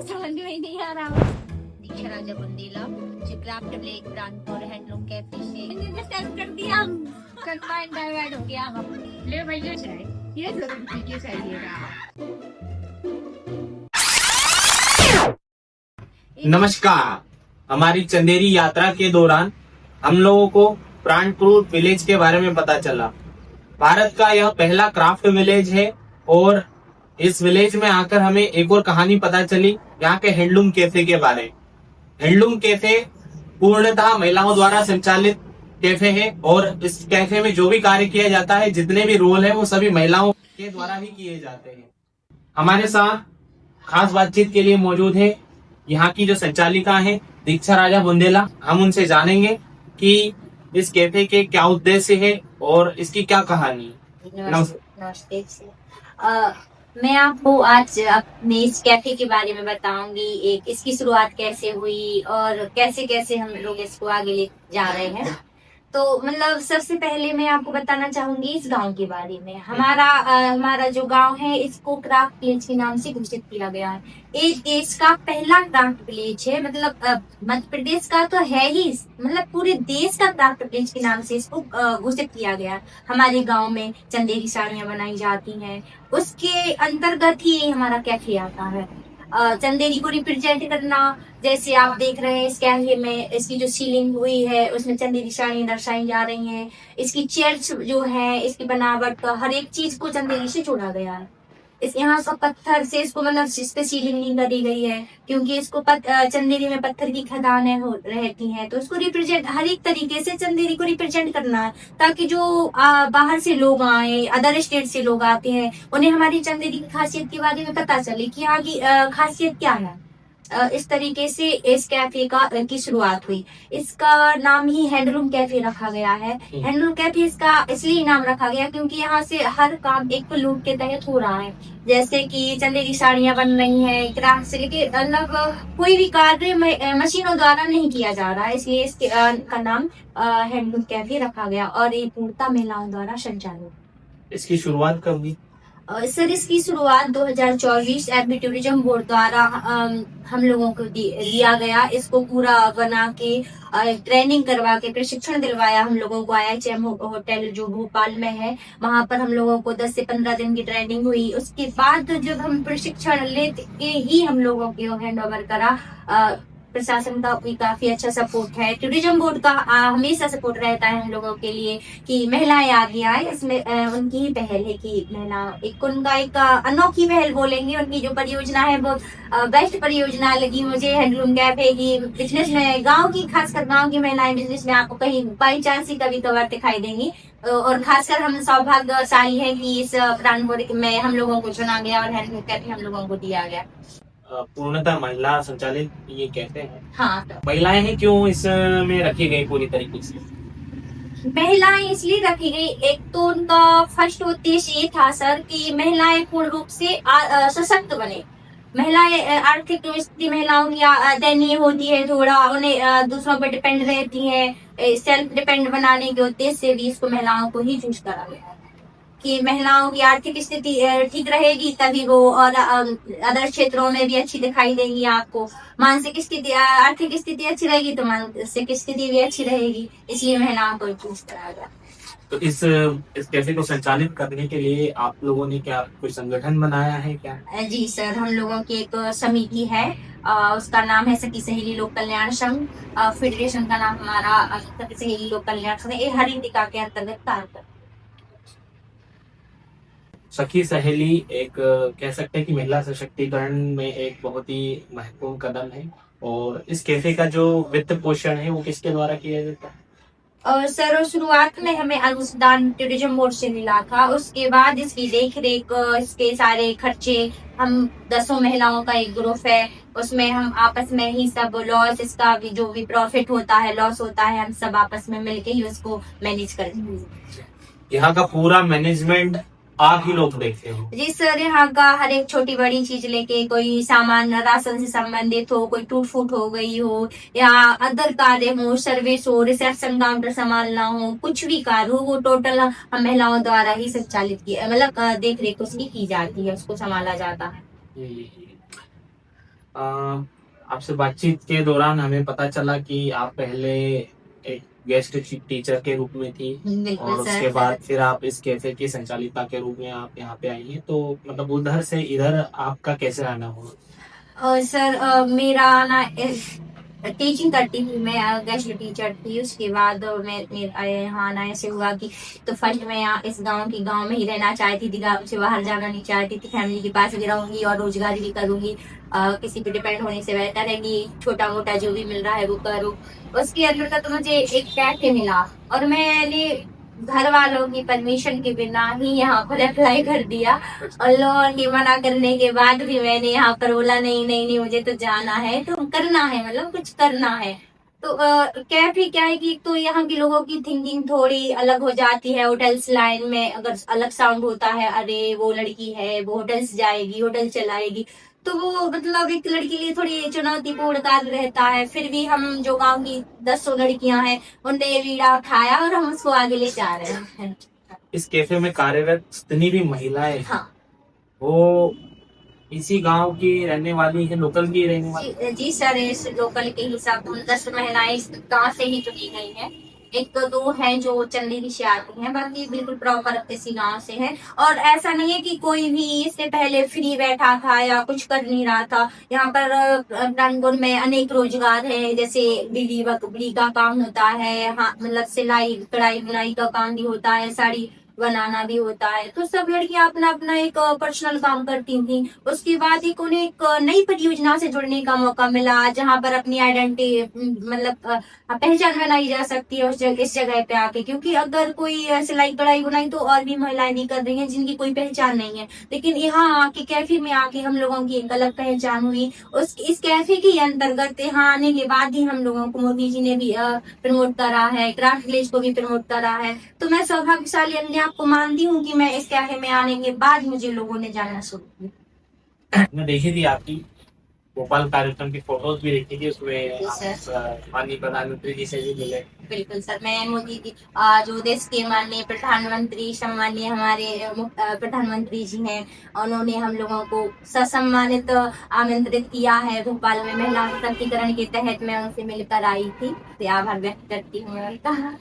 समझ में ही नहीं आ रहा। दीक्षा राजा बुंदेला जो क्राफ्ट ब्लेक ब्रांड और हैंडलूम कैफे से सेलेक्ट कर दिया। कंबाइंड डाइवर्ट हो गया हम। ले भैया चाय ये जरूर पीके चाहिएगा। नमस्कार। हमारी चंदेरी यात्रा के दौरान हम लोगों को प्राणपुर विलेज के बारे में पता चला। भारत का यह पहला क्राफ्ट विलेज है और इस विलेज में आकर हमें एक और कहानी पता चली यहाँ के हैंडलूम कैफे के बारे में। हैंडलूम कैफे पूर्णतः महिलाओं द्वारा संचालित कैफे है और इस कैफे में जो भी कार्य किया जाता है, जितने भी रोल है, वो सभी महिलाओं के द्वारा ही किए जाते हैं। हमारे साथ खास बातचीत के लिए मौजूद है यहाँ की जो संचालिका है दीक्षा राजा बुंदेला। हम उनसे जानेंगे कि इस कैफे के क्या उद्देश्य है और इसकी क्या कहानी है। नमस्ते। मैं आपको आज अपने इस कैफे के बारे में बताऊंगी, एक इसकी शुरुआत कैसे हुई और कैसे कैसे हम लोग इसको आगे ले जा रहे हैं। तो मतलब सबसे पहले मैं आपको बताना चाहूंगी इस गांव के बारे में। हमारा जो गांव है इसको क्राफ्ट विलेज के नाम से घोषित किया गया है। ये देश का पहला क्राफ्ट विलेज है, मतलब मध्य प्रदेश का तो है ही, मतलब पूरे देश का क्राफ्ट विलेज के नाम से इसको घोषित किया गया है। हमारे गांव में चंदेरी साड़ियां बनाई जाती हैं, उसके अंतर्गत ही हमारा कैफे आता है। चंदेरी को रिप्रेजेंट करना, जैसे आप देख रहे हैं इस कैफे में इसकी जो सीलिंग हुई है उसमें चंदेरी साड़ियां दर्शाई जा रही हैं। इसकी चेयर्स जो है, इसकी बनावट, हर एक चीज को चंदेरी से जोड़ा गया है। इस यहाँ का पत्थर से इसको मतलब इस पे सीलिंग नहीं करी गई है क्योंकि इसको चंदेरी में पत्थर की खदानें रहती हैं, तो इसको रिप्रेजेंट हर एक तरीके से चंदेरी को रिप्रेजेंट करना है ताकि जो बाहर से लोग आए, अदर स्टेट से लोग आते हैं, उन्हें हमारी चंदेरी की खासियत के बारे में पता चले कि यहाँ की खासियत क्या है। इस तरीके से इस कैफे की शुरुआत हुई। इसका नाम ही हैंडलूम कैफे रखा गया है। हैंडलूम कैफे इसका इसलिए नाम रखा गया क्योंकि यहाँ से हर काम एक लूट के तहत हो रहा है। जैसे कि चंदेरी साड़ियां बन रही हैं, क्राफ्ट से लेके मतलब कोई भी कार्य मशीनों द्वारा नहीं किया जा रहा है, इसलिए इसके का नाम हैंडलूम कैफे रखा गया और ये पूर्णतः महिलाओं द्वारा संचालित। इसकी शुरुआत कब हुई? सर इसकी शुरुआत 2024 एमपी टूरिज्म बोर्ड द्वारा हम लोगों को दिया गया। इसको पूरा बना के ट्रेनिंग करवा के प्रशिक्षण दिलवाया हम लोगों को। IHM होटल जो भोपाल में है, वहां पर हम लोगों को 10 से 15 दिन की ट्रेनिंग हुई। उसके बाद जब हम प्रशिक्षण लेके ही हम लोगों को हैंड ओवर करा। प्रशासन का भी काफी अच्छा सपोर्ट है, टूरिज्म बोर्ड का हमेशा सपोर्ट रहता है हम लोगों के लिए कि महिलाएं आगे आए। इसमें उनकी ही पहल है कि महिला उनका एक अनोखी पहल बोलेंगे। उनकी जो परियोजना है बहुत बेस्ट परियोजना लगी मुझे हैंडलूम कैफे की। बिजनेस में गाँव की, खासकर गाँव की महिलाएं बिजनेस में आपको कहीं बाई चांस ही कभी कभार दिखाई देंगी, और खासकर हम सौभाग्यशाली है कि इस प्राणपुर में हम लोगों को चुना गया और हैंडलूम कैफे हम लोगों को दिया गया। पूर्णतः महिला संचालित ये कहते हैं। हाँ, महिलाएं ही क्यों इसमें रखी गई पूरी तरीके से? महिलाएं इसलिए रखी गई, एक तो उनका फर्स्ट उद्देश्य ये था सर कि महिलाएं पूर्ण रूप से सशक्त बने। महिलाएं आर्थिक स्थिति महिलाओं की दयनीय होती है थोड़ा, उन्हें दूसरों पर डिपेंड रहती हैं। सेल्फ डिपेंड बनाने के उद्देश्य से भी इसको महिलाओं को ही चूज करा गया कि महिलाओं की आर्थिक स्थिति ठीक रहेगी तभी वो और अदर क्षेत्रों में भी अच्छी दिखाई देंगी आपको। मानसिक स्थिति, आर्थिक स्थिति अच्छी रहेगी तो मानसिक स्थिति भी अच्छी रहेगी, इसलिए महिलाओं को चूज कराया गया। तो इस कैफे को संचालित करने के लिए आप लोगों ने क्या कोई संगठन बनाया है क्या? जी सर, हम लोगों की एक समिति है, उसका नाम है सखी सहेली लोक कल्याण संघ। फेडरेशन का नाम हमारा सखी सहेली लोक कल्याण संघ, ये हरिंदिका के अंतर्गत कार्य करता है। सखी सहेली एक कह सकते हैं कि महिला सशक्तिकरण में एक बहुत ही महत्वपूर्ण कदम है। और इस कैफे का जो वित्त पोषण है वो किसके द्वारा किया जाता है? सर शुरुआत में हमें अनुदान टूरिज्म बोर्ड से मिला था, उसके बाद इसकी देख रेख, इसके सारे खर्चे, हम 10 महिलाओं का एक ग्रुप है, उसमें हम आपस में ही सब लॉस, इसका भी जो भी प्रॉफिट होता है, लॉस होता है, हम सब आपस में मिलके ही उसको मैनेज करते हैं। यहाँ का पूरा मैनेजमेंट आप ही लोग देखते हो? जी सर, यहाँ का हर एक छोटी बड़ी चीज लेके, कोई सामान राशन से संबंधित हो, कोई टूट फूट हो गई हो, या अदर कार्य हो, सर्विस हो, रिसेप्शन काउंटर संभालना हो, कुछ भी कार्य हो, वो टोटल हम महिलाओं द्वारा ही संचालित किया, मतलब देख रेख उसकी की जाती है, उसको संभाला जाता है। जी। अ, आपसे बातचीत के दौरान हमें पता चला कि आप पहले एक गेस्ट टीचर के रूप में थी बिल्कुल और उसके सर। बाद फिर आप इस कैफे की संचालिका के रूप में आप यहाँ पे आई हैं, तो मतलब उधर से इधर आपका कैसे आना हुआ? सर, मेरा ना टीचिंग करती थी मैं, गेस्ट टीचर थी। उसके बाद मैं मेरा यहाँ आना ऐसे हुआ कि, तो फर्स्ट मैं यहाँ इस गांव में ही रहना चाहती थी, गांव से बाहर जाना नहीं चाहती थी, फैमिली के पास भी रहूंगी और रोजगार भी करूंगी। किसी पे डिपेंड होने से बेहतर है कि छोटा मोटा जो भी मिल रहा है वो करूँ। उसके अंदर तो मुझे एक कैफे मिला, और मैंने घर वालों की परमिशन के बिना ही यहाँ पर अप्लाई कर दिया, और लोगों के मना करने के बाद भी मैंने यहाँ पर बोला नहीं नहीं नहीं, मुझे तो जाना है, तो करना है, मतलब कुछ करना है। तो कैफे क्या है कि एक तो यहाँ के लोगों की थिंकिंग थोड़ी अलग हो जाती है। होटल्स लाइन में अगर अलग साउंड होता है, अरे वो लड़की है, वो होटल्स जाएगी, होटल चलाएगी, तो वो मतलब एक लड़की के लिए थोड़ी चुनौतीपूर्ण कार्य रहता है। फिर भी हम जो गांव की 10 लड़कियां हैं, उनने ये बीड़ा उठाया और हम उसको आगे ले जा रहे हैं। इस कैफे में कार्यरत जितनी भी महिलाएं हैं, हाँ वो इसी गांव की रहने वाली है, लोकल की रहने वाली? जी सर, इस लोकल के हिसाब से 10 महिलाएं इस गांव से ही चुनी गई हैं। एक तो दो हैं जो चंदेरी से आती हैं, बाकी बिल्कुल प्रॉपर इसी गांव से हैं। और ऐसा नहीं है कि कोई भी इससे पहले फ्री बैठा था या कुछ कर नहीं रहा था। यहाँ पर रंगपुर में अनेक रोजगार है, जैसे बिजली बिजली का काम होता है, हाँ मतलब सिलाई कढ़ाई बुनाई का काम भी होता है, साड़ी बनाना भी होता है। तो सब लड़कियां अपना अपना एक पर्सनल काम करती थी। उसके बाद एक उन्हें एक नई परियोजना से जुड़ने का मौका मिला, जहां पर अपनी आइडेंटिटी मतलब पहचान बनाई जा सकती है इस जगह पे आके। क्योंकि अगर कोई सिलाई कढ़ाई बुनाई तो और भी महिलाएं भी कर रही हैं जिनकी कोई पहचान नहीं है, लेकिन यहाँ आके कैफे में आके हम लोगों की एक अलग पहचान हुई। इस कैफे के अंतर्गत यहाँ आने के बाद ही हम लोगों को मोदी जी ने भी प्रमोट करा है, क्राफ्ट विलेज को भी प्रमोट करा है। तो मैं सौभाग्यशाली अपने आप को मानती हूँ कि मैं इस कैफे में आने के बाद मुझे लोगों ने जानना शुरू किया। मैं देखी थी आपकी भोपाल कार्यक्रम की फोटोज भी देखी थी, उसमें जी आप सर। माननीय प्रधानमंत्री जी से भी मिले। बिल्कुल सर, मैं मोदी जी जो देश के माननीय प्रधानमंत्री सम्मानीय हमारे प्रधानमंत्री जी हैं, उन्होंने हम लोगों को ससम्मानित आमंत्रित किया है भोपाल में महिला सशक्तिकरण के तहत। मैं उनसे मिलकर आई थी, तो आभार व्यक्त करती हूँ उनका।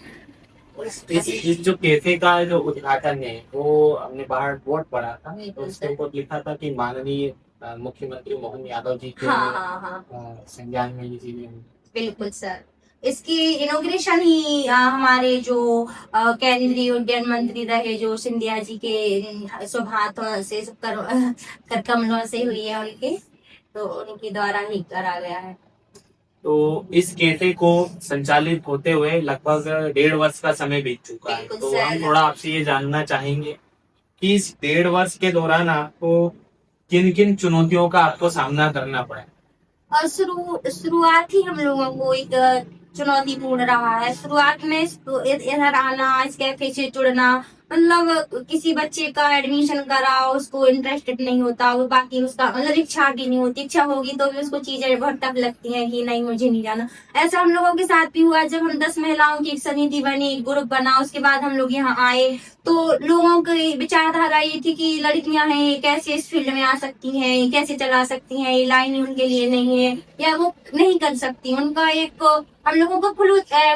इस जो कैफे का जो उद्घाटन है वो हमने बाहर बोर्ड पढ़ा था, तो बिल्कुल उसके सर। ऊपर लिखा था कि माननीय मुख्यमंत्री मोहन यादव जी के हाँ हाँ हाँ, संज्ञान में ये चीजें हुई। बिल्कुल सर। इसकी इनोग्रेशन ही हमारे जो केंद्रीय उड्डयन मंत्री रहे जो सिंधिया जी के शुभ हाथों से कर कमलों से हुई है उनके, तो उनके द्वारा ही करा गया है। तो इस कैफे को संचालित होते हुए लगभग 1.5 वर्ष का समय बीत चुका है, बिल्कुल तो हम सर। थोड़ा आपसे ये जानना चाहेंगे कि इस 1.5 वर्ष के दौरान आपको किन किन चुनौतियों का आपको सामना करना पड़ा? और शुरुआत ही हम लोगों को एक चुनौतीपूर्ण रहा है। शुरुआत में इधर आना, इस कैफे से जुड़ना, मतलब किसी बच्चे का एडमिशन कराओ, उसको इंटरेस्टेड नहीं होता वो, बाकी उसका मतलब इच्छा भी नहीं होती, इच्छा होगी तो भी उसको चीजें बहुत टफ लगती हैं कि नहीं मुझे नहीं जाना। ऐसा हम लोगों के साथ भी हुआ। जब हम 10 महिलाओं की एक समिति बनी, एक ग्रुप बना, उसके बाद हम लोग यहाँ आए, तो लोगों की विचारधारा ये थी कि लड़कियां हैं कैसे इस फील्ड में आ सकती हैं, कैसे चला सकती हैं, ये लाइन उनके लिए नहीं है, या वो नहीं कर सकती। उनका एक हम लोगों को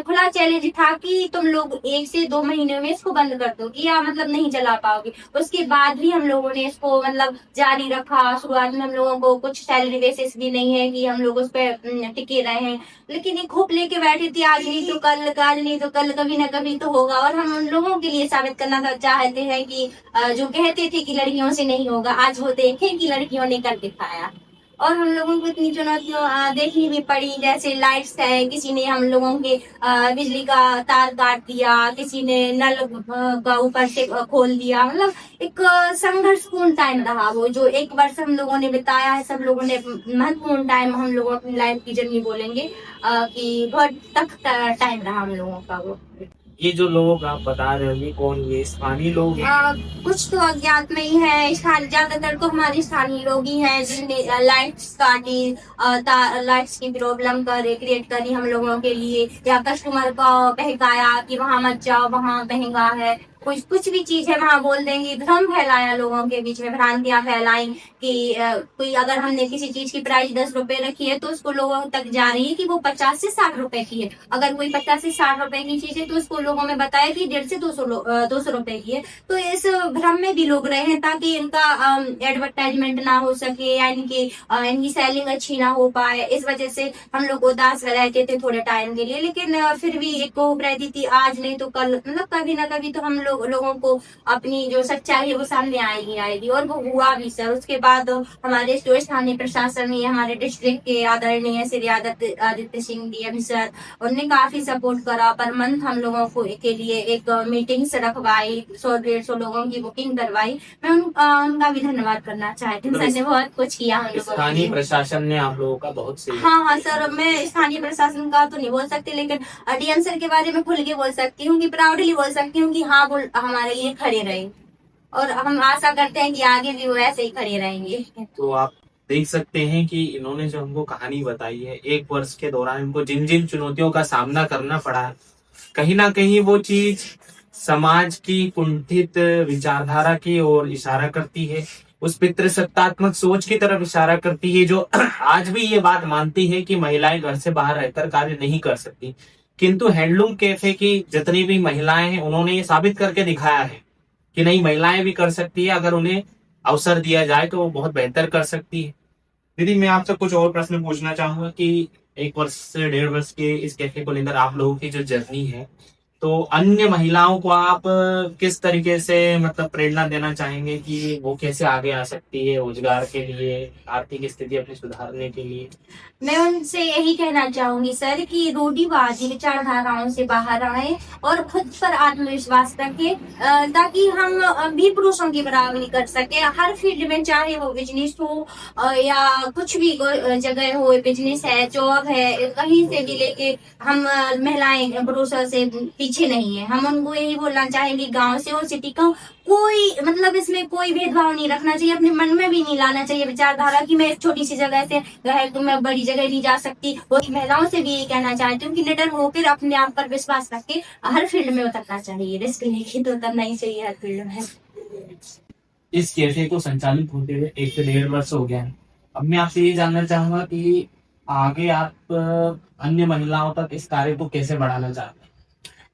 खुला चैलेंज था कि तुम लोग 1 से 2 महीने में इसको बंद कर दोगे या मतलब नहीं चला पाओगे। उसके बाद भी हम लोगों ने इसको मतलब जारी रखा। शुरुआत में हम लोगों को कुछ सैलरी बेसिस भी नहीं है कि हम लोग उस पर टिके रहे हैं, लेकिन एक होप लेके बैठे थे, आज नहीं तो कल, आज नहीं तो कल, कभी ना कभी तो होगा। और हम उन लोगों के लिए साबित करना चाहते हैं कि जो कहते थे कि लड़कियों से नहीं होगा, आज वो देखें कि लड़कियों ने कर दिखाया। और हम लोगों को इतनी चुनौतियां देखनी भी पड़ी, जैसे लाइट्स है, किसी ने हम लोगों के बिजली का तार काट दिया, किसी ने नल का ऊपर से खोल दिया। मतलब एक संघर्षपूर्ण टाइम रहा वो, जो 1 वर्ष हम लोगों ने बिताया है। सब लोगों ने महत्वपूर्ण टाइम हम लोगों अपनी लाइफ की जर्नी बोलेंगे कि बहुत टफ टाइम रहा हम लोगों का वो। ये जो लोग आप बता रहे हो ये कौन, ये स्थानीय लोग हैं? कुछ तो अज्ञात में ही है, ज्यादातर तो हमारे स्थानीय लोग ही हैं जिनने लाइट्स काटी, लाइट्स की प्रॉब्लम क्रिएट करी हम लोगों के लिए, या कस्टमर को बहकाया कि वहां मत जाओ वहां महंगा है, कुछ कुछ भी चीज है वहां बोल देंगे, भ्रम फैलाया लोगों के बीच में, भ्रांतियां फैलाई कि कोई अगर हमने किसी चीज की प्राइस 10 रुपए रखी है तो उसको लोगों तक जा रही है कि वो 50 से 60 रुपए की है, अगर कोई 50 से 60 रुपए की चीज है तो उसको लोगों में बताया कि 150 से 200 रुपए की है। तो इस भ्रम में भी लोग रहे हैं ताकि इनका एडवर्टाइजमेंट ना हो सके या इनकी सेलिंग अच्छी ना हो पाए, इस वजह से हम लोग उदास रहते थे थोड़े टाइम के लिए, लेकिन फिर भी एक होप रहती थी आज नहीं तो कल, मतलब कभी ना कभी तो हम लोगों को अपनी जो सच्चाई है वो सामने आएगी, और वो हुआ भी सर। उसके बाद हमारे जो स्थानीय प्रशासन है, हमारे डिस्ट्रिक्ट के आदरणीय श्री आदित्य सिंह डीएम सर, उनने काफी सपोर्ट करा, पर मंथ हम लोगों को के लिए एक मीटिंग्स रखवाई, 100-150 लोगों की बुकिंग करवाई। मैं उनका भी धन्यवाद करना चाहती हूँ, सर ने बहुत कुछ किया हम लोगों के स्थानीय लिए। प्रशासन ने आप लोगों का बहुत सही। हाँ हाँ सर, मैं स्थानीय प्रशासन का तो नहीं बोल सकती, लेकिन डीएम सर के बारे में खुल के बोल सकती हूँ कि प्राउडली बोल सकती हूँ कि हाँ वो हमारे लिए खड़े रहे, और हम आशा करते हैं कि आगे भी वो ऐसे ही खड़े रहेंगे। तो आप देख सकते हैं कि इन्होंने जो हमको कहानी बताई है, 1 वर्ष के दौरान इनको जिन जिन चुनौतियों का सामना करना पड़ा है, कहीं ना कहीं वो चीज समाज की कुंठित विचारधारा की ओर इशारा करती है, उस पितृसत्तात्मक सोच की तरफ इशारा करती है जो आज भी ये बात मानती है कि महिलाएं घर से बाहर रहकर कार्य नहीं कर सकती। किंतु हैंडलूम कैफे की जितनी भी महिलाएं हैं उन्होंने ये साबित करके दिखाया है कि नहीं, महिलाएं भी कर सकती है, अगर उन्हें अवसर दिया जाए तो वो बहुत बेहतर कर सकती है। दीदी मैं आपसे कुछ और प्रश्न पूछना चाहूंगा कि 1 वर्ष से 1.5 वर्ष के इस कैफे को लेकर आप लोगों की जो जर्नी है, तो अन्य महिलाओं को आप किस तरीके से मतलब प्रेरणा देना चाहेंगे कि वो कैसे आगे आ सकती है रोजगार के लिए, आर्थिक स्थिति अपनी सुधारने के लिए? मैं उनसे यही कहना चाहूंगी सर कि रूढ़िवादी विचारधाराओं से बाहर आए और खुद पर आत्मविश्वास रखें, ताकि हम भी पुरुषों की बराबरी कर सके हर फील्ड में, चाहे वो बिजनेस हो या कुछ भी जगह हो, बिजनेस है, जॉब है, कहीं से भी लेके हम महिलाएं पुरुषों से पीछे नहीं है। हम उनको यही बोलना चाहेंगे, गांव से और सिटी का कोई मतलब इसमें कोई भेदभाव नहीं रखना चाहिए, अपने मन में भी नहीं लाना चाहिए विचारधारा कि मैं एक छोटी सी जगह से रह तो मैं बड़ी जगह नहीं जा सकती। वो महिलाओं से भी यही कहना चाहती हूँ कि निडर होकर अपने आप पर विश्वास रख के हर फील्ड में उतरना चाहिए, रिस्क लेके तो उतरना ही चाहिए हर फील्ड में। इस कैफे को संचालित होते हुए 1 से 1.5 वर्ष हो गया है। अब मैं आपसे ये जानना चाहूंगा कि आगे आप अन्य महिलाओं तक इस कार्य को कैसे बढ़ाना चाहते हैं?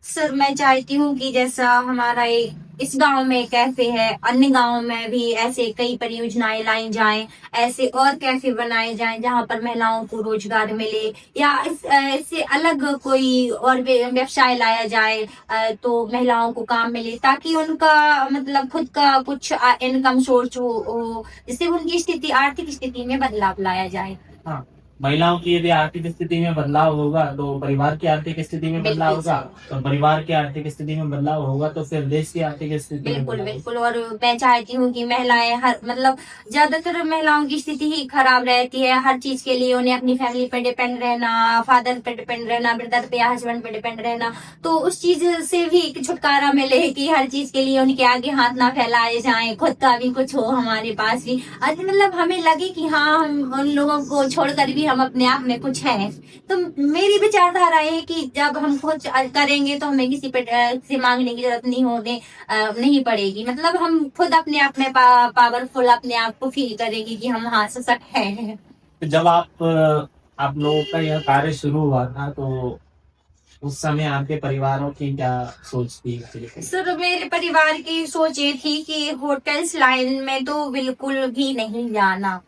सर मैं चाहती हूँ कि जैसा हमारा इस गांव में कैफे है, अन्य गांव में भी ऐसे कई परियोजनाएं लाई जाएं, ऐसे और कैफे बनाए जाएं जहां पर महिलाओं को रोजगार मिले, या इससे अलग कोई और व्यवसाय लाया जाए तो महिलाओं को काम मिले, ताकि उनका मतलब खुद का कुछ इनकम सोर्स हो, जिससे उनकी स्थिति, आर्थिक स्थिति में बदलाव लाया जाए। हाँ, महिलाओं की यदि आर्थिक स्थिति में बदलाव होगा तो परिवार की आर्थिक स्थिति में बदलाव होगा, तो परिवार की आर्थिक स्थिति में बदलाव होगा तो फिर देश की आर्थिक स्थिति में बिल्कुल बदलाव बिल्कुल। और मैं चाहती हूँ कि महिलाएं हर मतलब ज्यादातर महिलाओं की स्थिति ही खराब रहती है, हर चीज के लिए उन्हें अपनी फैमिली पे डिपेंड रहना, फादर पे डिपेंड रहना, ब्रदर पे या हस्बैंड पे डिपेंड रहना, तो उस चीज से भी एक छुटकारा मिले कि हर चीज के लिए उनके आगे हाथ ना फैलाए जाएं, खुद का भी कुछ हो हमारे पास भी, मतलब हमें लगे कि हाँ हम उन लोगों को छोड़कर भी हम अपने आप में कुछ है। तो मेरी विचारधारा है कि जब हम कुछ करेंगे तो हमें किसी पे से मांगने की जरूरत नहीं पड़ेगी, मतलब हम खुद अपने आप में पावरफुल अपने आप को फील करेंगे कि हम हाँ सशक्त हैं। तो जब आप लोगों का यह कार्य शुरू हुआ था तो उस समय आपके परिवारों की क्या सोच थी? सर मेरे परिवार की सोच ये थी कि होटल्स लाइन में तो बिल्कुल भी नहीं जाना,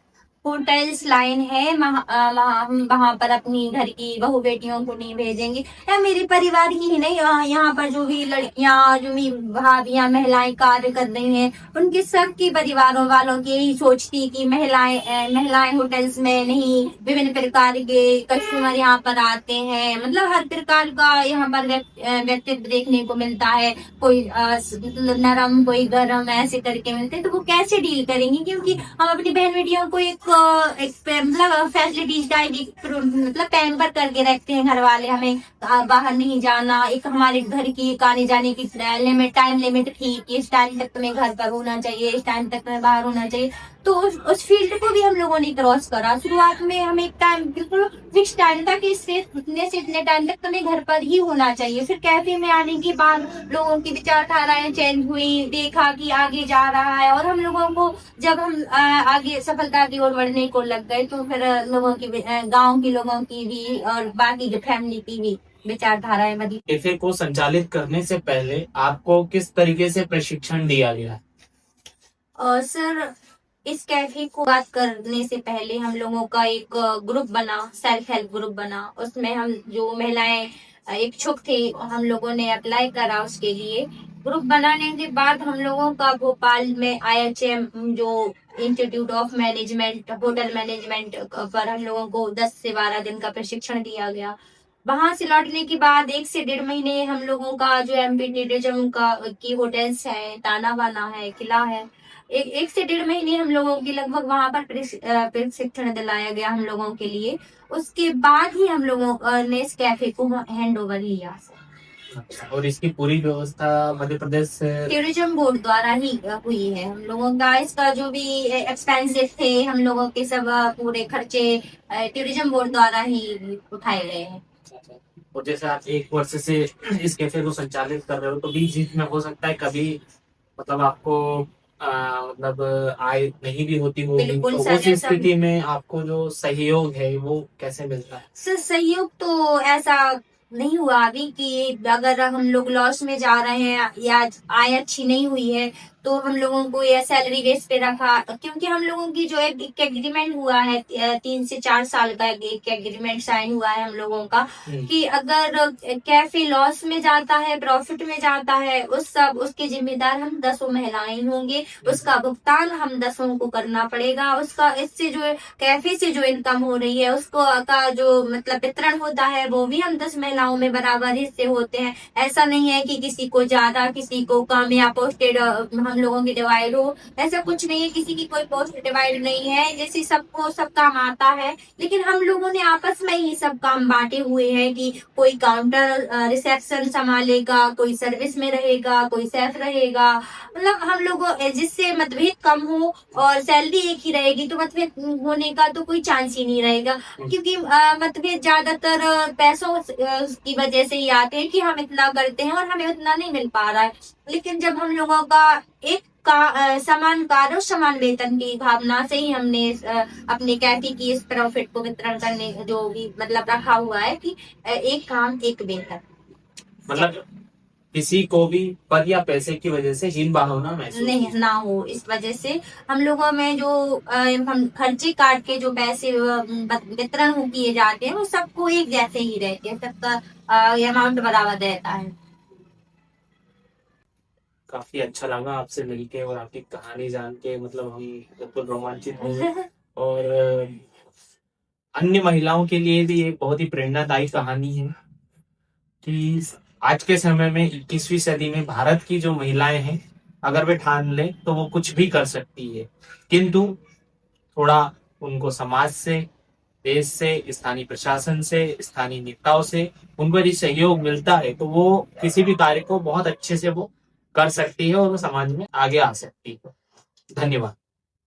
होटल्स लाइन है वहां पर अपनी घर की बहू बेटियों को नहीं भेजेंगे, या मेरे परिवार की ही नहीं, यहाँ पर जो भी लड़कियां, जो भी भाभियां, महिलाएं कार्य कर रही हैं, उनके सबकी परिवारों वालों की यही सोच थी कि महिलाएं होटल्स में नहीं, विभिन्न प्रकार के कस्टमर यहाँ पर आते हैं, मतलब हर प्रकार का यहाँ पर व्यक्तित्व देखने को मिलता है, कोई नरम कोई गरम ऐसे करके मिलते हैं, तो वो कैसे डील करेंगी, क्योंकि हम अपनी बहन बेटियों को एक मतलब फैसिलिटीज का मतलब पैम्पर करके रखते हैं घर वाले, हमें बाहर नहीं जाना, एक हमारे घर की एक आने जाने की लिमिट, टाइम लिमिट थी कि इस टाइम तक तुम्हें घर पर होना चाहिए, इस टाइम तक तुम्हें बाहर होना चाहिए। तो उस फील्ड को भी हम लोगों ने क्रॉस करा। शुरुआत में हम एक टाइम बिल्कुल फिक्स टाइम था कि इससे इतने से इतने टाइम तक तुम्हें घर पर ही होना चाहिए। फिर कैफे में आने के बाद लोगों की विचारधाराएं चेंज हुई, देखा कि आगे जा रहा है, और हम लोगों को जब हम आगे सफलता की ओर बढ़ने को लग गए तो फिर लोगों की गांव के लोगों की भी और बाकी जो फैमिली की भी विचारधाराएं बदली। कैफे को संचालित करने से पहले आपको किस तरीके से प्रशिक्षण दिया गया? और सर, इस कैफे को बात करने से पहले हम लोगों का एक ग्रुप बना, सेल्फ हेल्प ग्रुप बना। उसमें हम जो महिलाएं इच्छुक थे, हम लोगों ने अप्लाई करा उसके लिए। ग्रुप बनाने के बाद हम लोगों का भोपाल में IHM जो institute of management, hotel management पर हम लोगों को 10 से 12 दिन का प्रशिक्षण दिया गया। वहां से लौटने के बाद 1 से 1.5 महीने हम लोगों का जो MP टूरिज्म का की होटल्स है, ताना बाना है, किला है, एक से 1.5 महीने हम लोगों की लगभग वहां पर प्रशिक्षण दिलाया गया हम लोगों के लिए। उसके बाद ही हम लोगों ने इस कैफे को हैंड ओवर लिया। अच्छा, और इसकी पूरी व्यवस्था मध्य प्रदेश टूरिज्म बोर्ड द्वारा ही हुई है। हम लोगों का इसका जो भी एक्सपेंसेस थे, हम लोगों के सब पूरे खर्चे टूरिज्म बोर्ड द्वारा ही उठाए गए हैं। और जैसे आप 1 वर्ष से इस कैफे को संचालित कर रहे हो, तो बीच बीच में हो सकता है कभी मतलब आपको मतलब आय नहीं भी होती होगी, बिल्कुल तो सर, उस स्थिति में आपको जो सहयोग है वो कैसे मिलता है? सर, सहयोग तो ऐसा नहीं हुआ अभी कि अगर हम लोग लॉस में जा रहे हैं या आय अच्छी नहीं हुई है तो हम लोगों को यह सैलरी बेस पे रखा। क्योंकि हम लोगों की जो एक एग्रीमेंट हुआ है, 3 से 4 साल का एक एग्रीमेंट साइन हुआ है हम लोगों का, कि अगर कैफे लॉस में जाता है, प्रॉफिट में जाता है, उसके जिम्मेदार हम 10 महिलाएं होंगे, उसका भुगतान हम 10 को करना पड़ेगा। उसका इससे जो कैफे से जो इनकम हो रही है उसको का जो मतलब वितरण होता है वो भी हम 10 महिलाओं में बराबर हिस्से होते हैं। ऐसा नहीं है कि किसी को ज्यादा किसी को कम या पोस्टेड हम लोगों की डिवाइड हो, ऐसा कुछ नहीं है। किसी की कोई पोस्ट डिवाइड नहीं है, जैसे सबको सब काम आता है, लेकिन हम लोगों ने आपस में ही सब काम बांटे हुए हैं कि कोई काउंटर रिसेप्शन संभालेगा, कोई सर्विस में रहेगा, कोई सेफ रहेगा। मतलब हम लोगों जिससे मतभेद कम हो और सैलरी एक ही रहेगी तो मतभेद होने का तो कोई चांस ही नहीं रहेगा। क्योंकि मतभेद ज्यादातर पैसों की वजह से ही आते हैं कि हम इतना करते हैं और हमें उतना नहीं मिल पा रहा है। लेकिन जब हम लोगों का एक समान कार्य और समान वेतन की भावना से ही हमने अपने कैफे की इस प्रॉफिट को वितरण करने जो भी मतलब रखा हुआ है कि एक काम एक वेतन। मतलब किसी को भी पद या पैसे की वजह से हीन भावना महसूस नहीं ना हो, इस वजह से हम लोगों में जो हम खर्चे काट के जो पैसे वितरण किए जाते हैं वो सबको एक जैसे ही रहते हैं, सबका अमाउंट बराबर रहता है। काफी अच्छा लगा आपसे मिलके और आपकी कहानी जान के, मतलब हम बिल्कुल रोमांचित हुए। और अन्य महिलाओं के लिए भी एक बहुत ही प्रेरणादायी कहानी है कि आज के समय में 21वीं सदी में भारत की जो महिलाएं हैं, अगर वे ठान लें तो वो कुछ भी कर सकती है। किंतु थोड़ा उनको समाज से, देश से, स्थानीय प्रशासन से, स्थानीय नेताओं से उनको यदि सहयोग मिलता है तो वो किसी भी कार्य को बहुत अच्छे से वो कर सकती है और वो समाज में आगे आ सकती है। धन्यवाद।